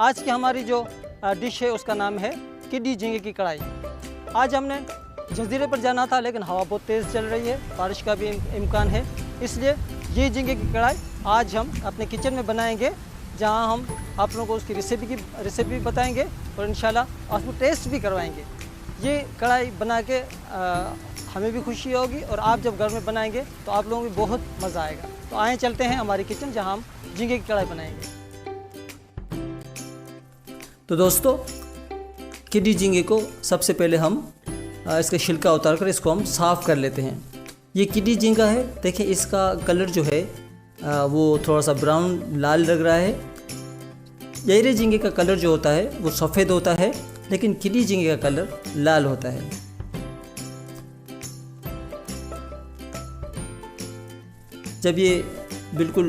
आज की हमारी जो डिश है उसका नाम है किडी झींगे की कढ़ाई। आज हमने जजीरे पर जाना था लेकिन हवा बहुत तेज़ चल रही है, बारिश का भी इम्कान है, इसलिए ये झींगे की कढ़ाई आज हम अपने किचन में बनाएंगे, जहां हम आप लोगों को उसकी रेसिपी बताएंगे और इंशाल्लाह उसको टेस्ट भी करवाएंगे। ये कढ़ाई बना के हमें भी खुशी होगी और आप जब घर में बनाएंगे तो आप लोगों को भी बहुत मज़ा आएगा। तो आए चलते हैं हमारी किचन जहां हम झींगे की कढ़ाई बनाएंगे। तो दोस्तों, किडी झींगे को सबसे पहले हम इसका छिलका उतार कर इसको हम साफ़ कर लेते हैं। ये किडी झींगा है, देखिए इसका कलर जो है वो थोड़ा सा ब्राउन लाल लग रहा है। येरे झींगे का कलर जो होता है वो सफ़ेद होता है, लेकिन किडी झींगे का कलर लाल होता है। जब ये बिल्कुल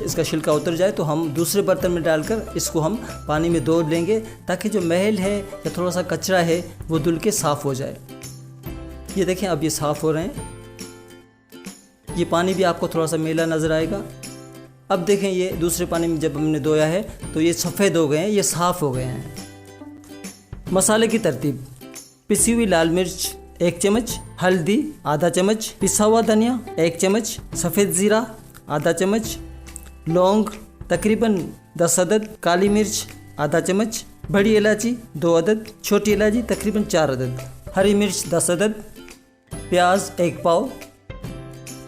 इसका छिलका उतर जाए तो हम दूसरे बर्तन में डालकर इसको हम पानी में धो लेंगे, ताकि जो मैल है या थोड़ा सा कचरा है वो धुल के साफ़ हो जाए। ये देखें अब ये साफ़ हो रहे हैं। ये पानी भी आपको थोड़ा सा मैला नज़र आएगा। अब देखें ये दूसरे पानी में जब हमने धोया है तो ये सफ़ेद हो गए हैं, ये साफ़ हो गए हैं। मसाले की तरतीब: पिसी हुई लाल मिर्च 1 चम्मच, हल्दी आधा चम्मच, पिसा हुआ धनिया 1 चम्मच, सफ़ेद ज़ीरा आधा चम्मच, लौंग तकरीबन 10 अदद, काली मिर्च आधा चम्मच, बड़ी इलायची 2 अदद, छोटी इलायची तकरीबन 4 अदद, हरी मिर्च 10 अदद, प्याज 1 पाव,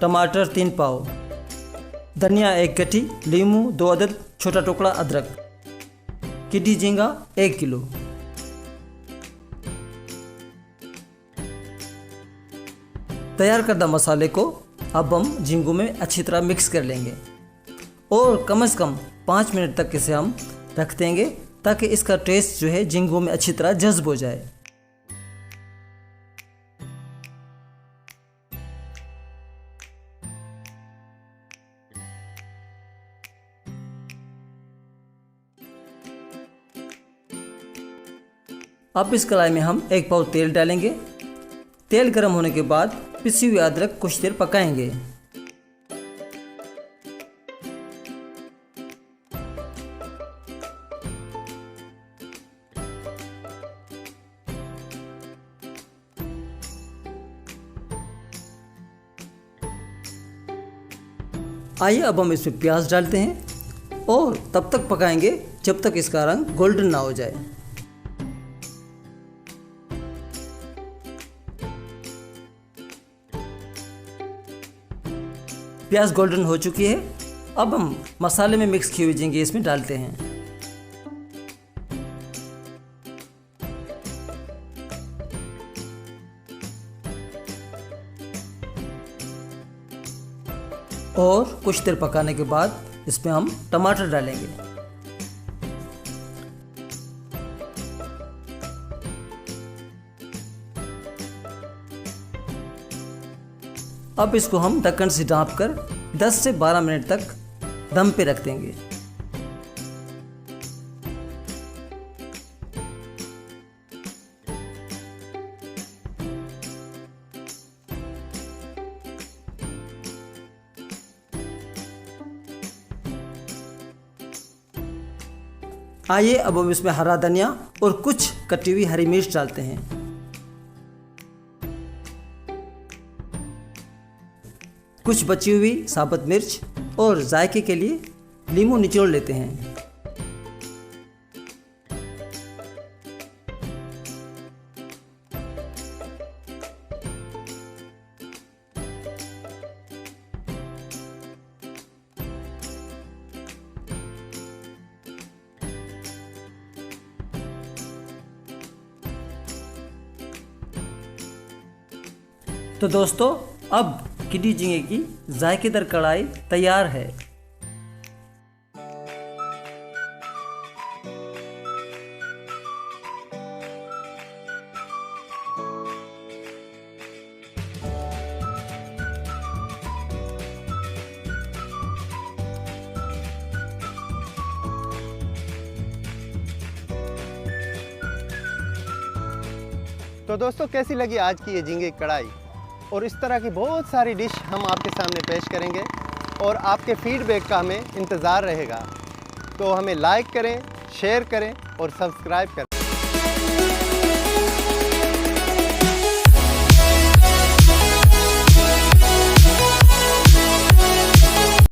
टमाटर 3 पाव, धनिया 1 गट्ठी, लीमू 2 अदद, छोटा टुकड़ा अदरक, किडी झींगा 1 किलो। तैयार करदा मसाले को अब हम झींगों में अच्छी तरह मिक्स कर लेंगे और कम से कम 5 मिनट तक इसे हम रख देंगे, ताकि इसका टेस्ट जो है झींगों में अच्छी तरह जज्ब हो जाए। अब इस कढ़ाई में हम 1 पाव तेल डालेंगे। तेल गर्म होने के बाद पिसी हुई अदरक कुछ देर पकाएंगे। आइए अब हम इसमें प्याज डालते हैं और तब तक पकाएंगे जब तक इसका रंग गोल्डन ना हो जाए। प्याज गोल्डन हो चुकी है। अब हम मसाले में मिक्स किए हुए झींगे इसमें डालते हैं। और कुछ देर पकाने के बाद इसमें हम टमाटर डालेंगे। अब इसको हम ढक्कन से ढाँपकर 10 से 12 मिनट तक दम पे रख देंगे। आइए अब हम इसमें हरा धनिया और कुछ कटी हुई हरी मिर्च डालते हैं। कुछ बची हुई साबुत मिर्च और जायके के लिए लीमू निचोड़ लेते हैं। तो दोस्तों, अब किडी झींगे की जायकेदार कढ़ाई तैयार है। तो दोस्तों, कैसी लगी आज की ये झींगे की कढ़ाई? और इस तरह की बहुत सारी डिश हम आपके सामने पेश करेंगे और आपके फीडबैक का हमें इंतज़ार रहेगा। तो हमें लाइक करें, शेयर करें और सब्सक्राइब करें।